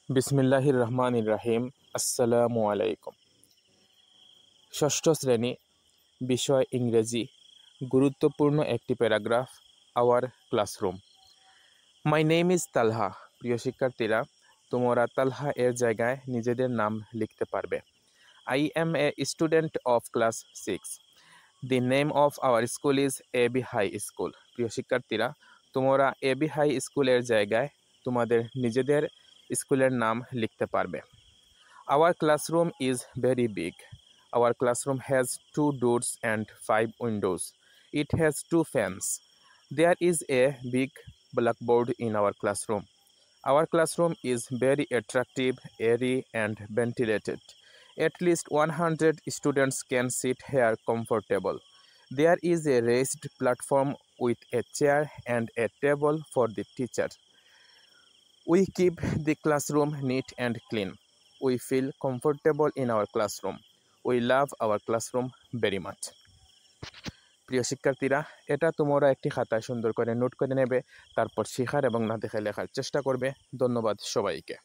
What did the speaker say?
বিসমিল্লাহির রহমানির রহিম। আসসালামু আলাইকুম। ষষ্ঠ শ্রেণী, বিষয় ইংরেজি। গুরুত্বপূর্ণ একটি paragraph, our classroom. My name is Talha. প্রিয় শিক্ষার্থীরা, তোমরা তালহা এর জায়গায় নিজেদের নাম লিখতে পারবে। I am a student of class 6। The name of our school is A B high school. প্রিয় শিক্ষার্থীরা, তোমরা এবি হাই স্কুলের জায়গায় তোমাদের নিজেদের স্কুলের নাম লিখতে পারবে। Our classroom is very big. Our classroom has 2 doors and 5 windows. It has 2 fans. There is a big blackboard in our classroom. Our classroom is very attractive, airy, and ventilated. At least 100 students can sit here comfortable. There is a raised platform with a chair and a table for the teacher. We keep the classroom neat and clean. We feel comfortable in our classroom. We love our classroom very much. প্রিয় শিক্ষার্থীরা, এটা তোমরা একটি খাতায় সুন্দর করে note করে নেবে, তারপর শেখার এবং না দেখে লেখার চেষ্টা করবে। ধন্যবাদ সবাইকে।